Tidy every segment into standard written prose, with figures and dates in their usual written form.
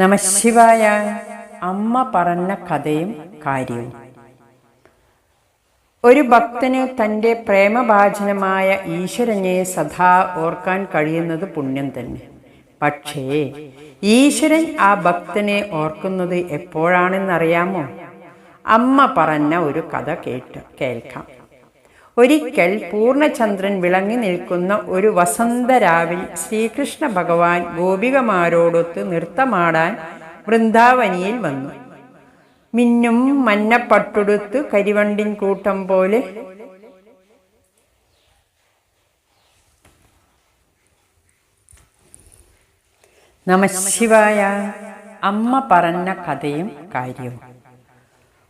നമഃശിവായ. അമ്മ പറഞ്ഞ കഥയും കാര്യവും. ഒരു ഭക്തന് തൻ്റെ പ്രേമഭാജനമായ ഈശ്വരനെ സദാ ഓർക്കാൻ കഴിയുന്നത് പുണ്യം തന്നെ. പക്ഷേ ഈശ്വരൻ ആ ഭക്തനെ ഓർക്കുന്നത് എപ്പോഴാണെന്നറിയാമോ? അമ്മ പറഞ്ഞ ഒരു കഥ കേൾക്കാം. ഒരിക്കൽ പൂർണ്ണചന്ദ്രൻ വിളങ്ങി നിൽക്കുന്ന ഒരു വസന്തരാവിൽ ശ്രീകൃഷ്ണ ഭഗവാൻ ഗോപികമാരോടൊത്ത് നൃത്തമാടാൻ വൃന്ദാവനിയിൽ വന്നു. മിന്നും മഞ്ഞപ്പട്ടുടുത്ത് കരിവണ്ടിൻ കൂട്ടം പോലെ നമഃശിവായ. അമ്മ പറഞ്ഞ കഥയും കാര്യവും.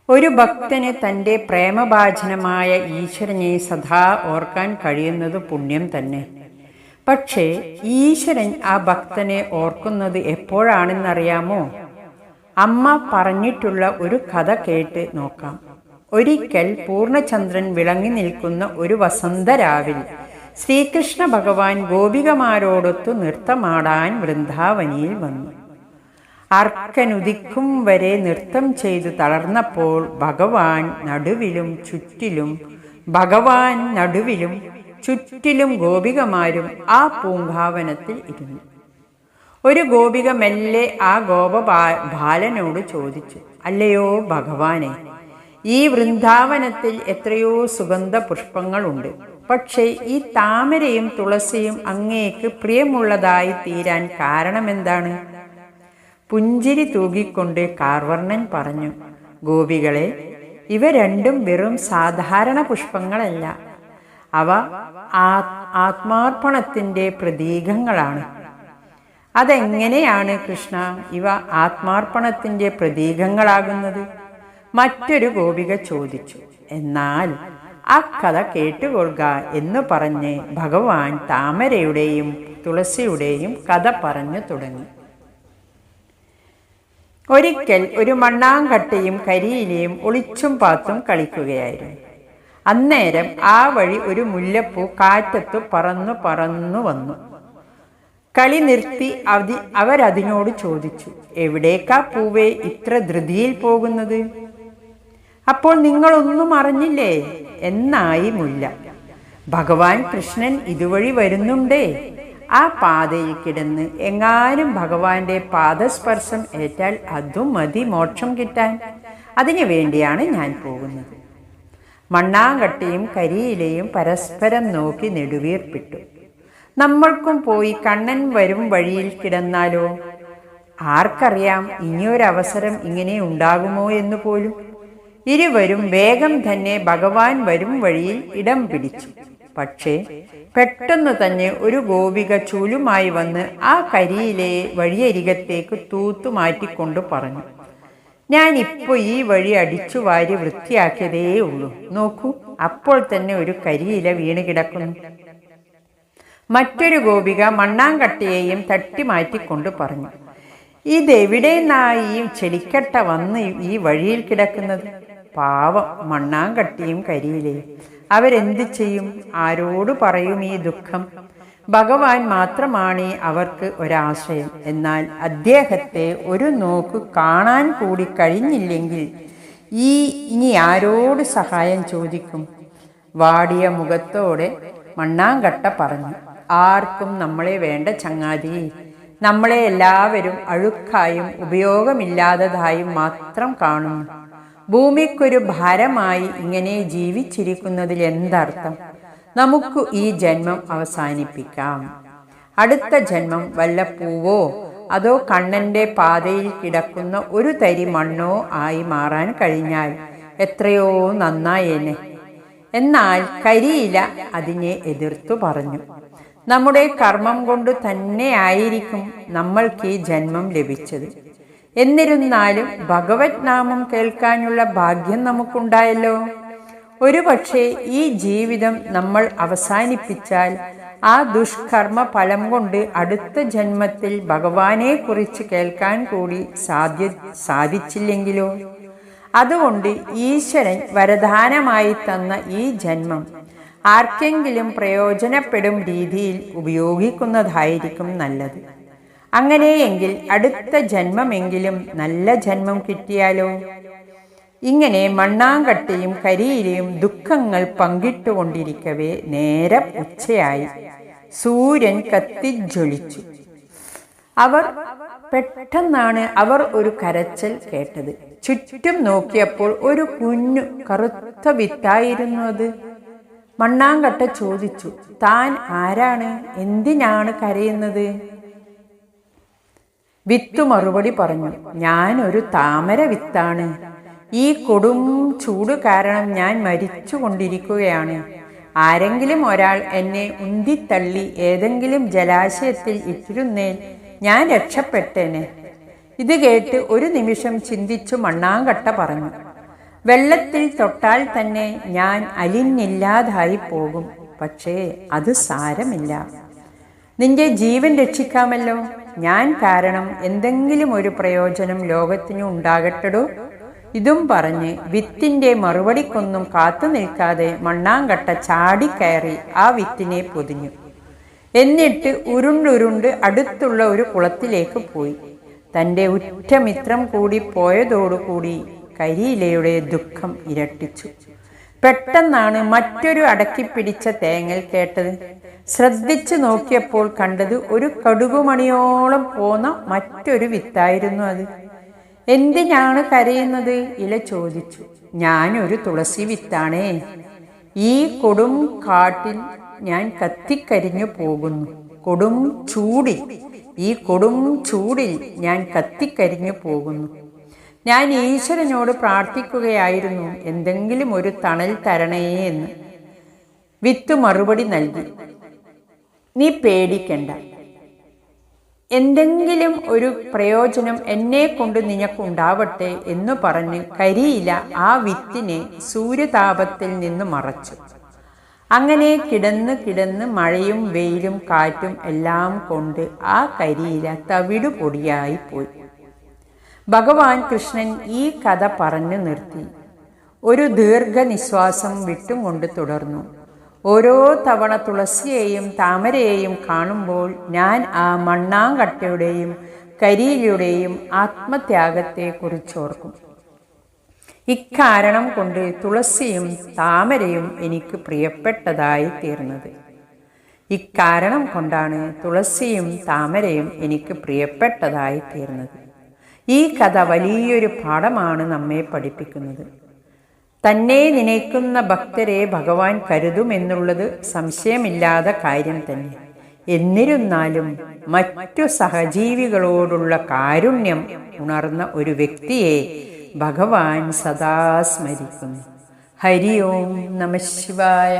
ഒരു ഭക്തന് തൻ്റെ പ്രേമഭാജനമായ ഈശ്വരനെ സദാ ഓർക്കാൻ കഴിയുന്നത് പുണ്യം തന്നെ. പക്ഷേ ഈശ്വരൻ ആ ഭക്തനെ ഓർക്കുന്നത് എപ്പോഴാണെന്നറിയാമോ? അമ്മ പറഞ്ഞിട്ടുള്ള ഒരു കഥ കേട്ട് നോക്കാം. ഒരിക്കൽ പൂർണ്ണചന്ദ്രൻ വിളങ്ങി നിൽക്കുന്ന ഒരു വസന്തരാവിൽ ശ്രീകൃഷ്ണ ഭഗവാൻ ഗോപികമാരോടൊത്തു നൃത്തമാടാൻ വൃന്ദാവനിയിൽ വന്നു. അർക്കനുദിക്കും വരെ നൃത്തം ചെയ്തു തളർന്നപ്പോൾ ഭഗവാൻ നടുവിലും ചുറ്റിലും ഗോപികമാരും ആ പൂങ്കാവനത്തിൽ ഇരുന്നു. ഒരു ഗോപിക മെല്ലെ ആ ബാലനോട് ചോദിച്ചു, അല്ലയോ ഭഗവാനെ, ഈ വൃന്ദാവനത്തിൽ എത്രയോ സുഗന്ധ പുഷ്പങ്ങളുണ്ട്. പക്ഷേ ഈ താമരയും തുളസിയും അങ്ങേക്ക് പ്രിയമുള്ളതായി തീരാൻ കാരണമെന്താണ്? പുഞ്ചിരി തൂകിക്കൊണ്ട് കാർവർണ്ണൻ പറഞ്ഞു, ഗോപികളെ, ഇവ രണ്ടും വെറും സാധാരണ പുഷ്പങ്ങളല്ല. അവ ആത്മാർപ്പണത്തിൻ്റെ പ്രതീകങ്ങളാണ്. അതെങ്ങനെയാണ് കൃഷ്ണ ഇവ ആത്മാർപ്പണത്തിൻ്റെ പ്രതീകങ്ങളാകുന്നത്? മറ്റൊരു ഗോപിക ചോദിച്ചു. എന്നാൽ ആ കഥ കേട്ടുകൊള്ളുക എന്ന് പറഞ്ഞ് ഭഗവാൻ താമരയുടെയും തുളസിയുടെയും കഥ പറഞ്ഞു തുടങ്ങി. ഒരിക്കൽ ഒരു മണ്ണാങ്കട്ടയും കരിയിലയും ഒളിച്ചും പാത്തും കളിക്കുകയായിരുന്നു. അന്നേരം ആ വഴി ഒരു മുല്ലപ്പൂ കാറ്റത്ത് പറന്നു വന്നു. കളി നിർത്തി അവരതിനോട് ചോദിച്ചു, എവിടേക്കാ പൂവേ ഇത്ര ധൃതിയിൽ പോകുന്നത്? അപ്പോൾ നിങ്ങളൊന്നും അറിഞ്ഞില്ലേ എന്നായി മുല്ല. ഭഗവാൻ കൃഷ്ണൻ ഇതുവഴി വരുന്നുണ്ടേ. ആ പാതയിൽ കിടന്ന് എങ്ങാനും ഭഗവാന്റെ പാദസ്പർശം ഏറ്റാൽ അതും മതി മോക്ഷം കിട്ടാൻ. അതിനു വേണ്ടിയാണ് ഞാൻ പോകുന്നത്. മണ്ണാങ്കട്ടയും കരിയിലയും പരസ്പരം നോക്കി നെടുവീർപ്പിട്ടു. നമ്മൾക്കും പോയി കണ്ണൻ വരും വഴിയിൽ കിടന്നാലോ? ആർക്കറിയാം ഇനിയൊരവസരം ഇങ്ങനെ ഉണ്ടാകുമോ എന്ന് പോലും. ഇരുവരും വേഗം തന്നെ ഭഗവാൻ വരും വഴിയിൽ ഇടം പിടിച്ചു. പക്ഷേ പെട്ടെന്ന് തന്നെ ഒരു ഗോപിക ചൂലുമായി വന്ന് ആ കരിയിലയെ വഴിയരികത്തേക്ക് തൂത്തു മാറ്റിക്കൊണ്ട് പറഞ്ഞു, ഞാൻ ഇപ്പോൾ ഈ വഴി അടിച്ചു വാരി വൃത്തിയാക്കിയതേ ഉള്ളൂ. നോക്കൂ, അപ്പോൾ തന്നെ ഒരു കരിയില വീണ് കിടക്കുന്നു. മറ്റൊരു ഗോപിക മണ്ണാങ്കട്ടയെയും തട്ടി മാറ്റിക്കൊണ്ട് പറഞ്ഞു, ഇതെവിടെ നിന്നായി ഈ ചെളിക്കട്ട വന്ന് ഈ വഴിയിൽ കിടക്കുന്നത്? പാവം മണ്ണാങ്കട്ടിയും കരിയിലയും. അവരെന്ത് ചെയ്യും? ആരോട് പറയും ഈ ദുഃഖം? ഭഗവാൻ മാത്രമാണ് അവർക്ക് ഒരാശ്രയം. എന്നാൽ അദ്ദേഹത്തെ ഒരു നോക്ക് കാണാൻ കൂടി കഴിഞ്ഞില്ലെങ്കിൽ ഇനി ആരോട് സഹായം ചോദിക്കും? വാടിയ മുഖത്തോടെ മണ്ണാങ്കട്ട പറഞ്ഞു, ആർക്കും നമ്മളെ വേണ്ട ചങ്ങാതി. നമ്മളെ എല്ലാവരും അഴുക്കായും ഉപയോഗമില്ലാത്തതായും മാത്രം കാണുന്നു. ഭൂമിക്കൊരു ഭാരമായി ഇങ്ങനെ ജീവിച്ചിരിക്കുന്നതിൽ എന്തർത്ഥം? നമുക്ക് ഈ ജന്മം അവസാനിപ്പിക്കാം. അടുത്ത ജന്മം വല്ല പൂവോ അതോ കണ്ണന്റെ പാതയിൽ കിടക്കുന്ന ഒരു തരി മണ്ണോ ആയി മാറാൻ കഴിഞ്ഞാൽ എത്രയോ നന്നായേനെ. എന്നാൽ കരിയില അതിനെ എതിർത്തു പറഞ്ഞു, നമ്മുടെ കർമ്മം കൊണ്ട് തന്നെ ആയിരിക്കും നമ്മൾക്ക് ഈ ജന്മം ലഭിച്ചത്. എന്നിരുന്നാലും ഭഗവത് നാമം കേൾക്കാനുള്ള ഭാഗ്യം നമുക്കുണ്ടായല്ലോ. ഒരുപക്ഷെ ഈ ജീവിതം നമ്മൾ അവസാനിപ്പിച്ചാൽ ആ ദുഷ്കർമ്മ ഫലം കൊണ്ട് അടുത്ത ജന്മത്തിൽ ഭഗവാനെ കുറിച്ച് കേൾക്കാൻ കൂടി സാധിച്ചില്ലെങ്കിലോ? അതുകൊണ്ട് ഈശ്വരൻ വരദാനമായി തന്ന ഈ ജന്മം ആർക്കെങ്കിലും പ്രയോജനപ്പെടും രീതിയിൽ ഉപയോഗിക്കുന്നതായിരിക്കും നല്ലത്. അങ്ങനെയെങ്കിൽ അടുത്ത ജന്മമെങ്കിലും നല്ല ജന്മം കിട്ടിയാലോ? ഇങ്ങനെ മണ്ണാങ്കട്ടയും കരിയിലയും ദുഃഖങ്ങൾ പങ്കിട്ടുകൊണ്ടിരിക്കവേ നേരം ഉച്ചയായി. സൂര്യൻ കത്തിജ്വലിച്ചു. പെട്ടെന്നാണ് അവർ ഒരു കരച്ചൽ കേട്ടത്. ചുറ്റും നോക്കിയപ്പോൾ ഒരു കുഞ്ഞു കറുത്ത വിത്തായിരുന്നു അത്. മണ്ണാങ്കട്ട ചോദിച്ചു, താൻ ആരാണ്? എന്തിനാണ് കരയുന്നത്? വിത്തു മറുപടി പറഞ്ഞു, ഞാനൊരു താമര വിത്താണ്. ഈ കൊടും ചൂട് കാരണം ഞാൻ മരിച്ചു കൊണ്ടിരിക്കുകയാണ്. ആരെങ്കിലും ഒരാൾ എന്നെ ഉന്തിത്തള്ളി ഏതെങ്കിലും ജലാശയത്തിൽ ഇട്ടിരുന്നേൽ ഞാൻ രക്ഷപ്പെട്ടേനെ. ഇത് കേട്ട് ഒരു നിമിഷം ചിന്തിച്ചു മണ്ണാങ്കട്ട പറഞ്ഞു, വെള്ളത്തിൽ തൊട്ടാൽ തന്നെ ഞാൻ അലിഞ്ഞില്ലാതായി പോകും. പക്ഷേ അത് സാരമില്ല, നിന്റെ ജീവൻ രക്ഷിക്കാമല്ലോ. ഞാൻ കാരണം എന്തെങ്കിലും ഒരു പ്രയോജനം ലോകത്തിനു ഉണ്ടാകട്ടെടോ. ഇതും പറഞ്ഞ് വിത്തിന്റെ മറുപടിക്കൊന്നും കാത്തു നിൽക്കാതെ മണ്ണാങ്കട്ട ചാടിക്കയറി ആ വിത്തിനെ പൊതിഞ്ഞു. എന്നിട്ട് ഉരുണ്ടുരുണ്ട് അടുത്തുള്ള ഒരു കുളത്തിലേക്ക് പോയി. തൻ്റെ ഉറ്റമിത്രം കൂടി പോയതോടുകൂടി കരിയിലയുടെ ദുഃഖം ഇരട്ടിച്ചു. പെട്ടെന്നാണ് മറ്റൊരു അടക്കിപ്പിടിച്ച തേങ്ങൽ കേട്ടത്. ശ്രദ്ധിച്ചു നോക്കിയപ്പോൾ കണ്ടത് ഒരു കടുകുമണിയോളം പോന്ന മറ്റൊരു വിത്തായിരുന്നു അത്. എന്തിനാണ് കരയുന്നത്? ഇല ചോദിച്ചു. ഞാനൊരു തുളസി വിത്താണേ. ഈ കൊടും കാട്ടിൽ ഞാൻ കത്തിക്കരിഞ്ഞു പോകുന്നു. ഈ കൊടും ചൂടിൽ ഞാൻ കത്തിക്കരിഞ്ഞു പോകുന്നു. ഞാൻ ഈശ്വരനോട് പ്രാർത്ഥിക്കുകയായിരുന്നു എന്തെങ്കിലും ഒരു തണൽ തരണേ എന്ന്. വിത്ത് മറുപടി നൽകി, നീ പേടിക്കണ്ട, എന്തെങ്കിലും ഒരു പ്രയോജനം എന്നെ കൊണ്ട് നിനക്കുണ്ടാവട്ടെ എന്നു പറഞ്ഞ് കരിയില ആ വിത്തിനെ സൂര്യതാപത്തിൽ നിന്ന് മറച്ചു. അങ്ങനെ കിടന്ന് മഴയും വെയിലും കാറ്റും എല്ലാം കൊണ്ട് ആ കരിയില തവിടുപൊടിയായി പോയി. ഭഗവാൻ കൃഷ്ണൻ ഈ കഥ പറഞ്ഞു നിർത്തി. ഒരു ദീർഘനിശ്വാസം വിട്ടും കൊണ്ട് തുടർന്നു. ഓരോ തവണ തുളസിയെയും താമരയെയും കാണുമ്പോൾ ഞാൻ ആ മണ്ണാങ്കട്ടയുടെയും കരിയിലയുടെയും ആത്മത്യാഗത്തെക്കുറിച്ചോർക്കും. ഇക്കാരണം കൊണ്ട് തുളസിയും താമരയും എനിക്ക് പ്രിയപ്പെട്ടതായി തീർന്നത്. ഇക്കാരണം കൊണ്ടാണ് തുളസിയും താമരയും എനിക്ക് പ്രിയപ്പെട്ടതായി തീർന്നത്. ഈ കഥ വലിയൊരു പാഠമാണ് നമ്മെ പഠിപ്പിക്കുന്നത്. തന്നെ നനയ്ക്കുന്ന ഭക്തരെ ഭഗവാൻ കരുതുമെന്നുള്ളത് സംശയമില്ലാത്ത കാര്യം തന്നെ. എന്നിരുന്നാലും മറ്റു സഹജീവികളോടുള്ള കാരുണ്യം ഉണർന്ന ഒരു വ്യക്തിയെ ഭഗവാൻ സദാ സ്മരിക്കുന്നു. ഹരി ഓം നമഃ ശിവായ.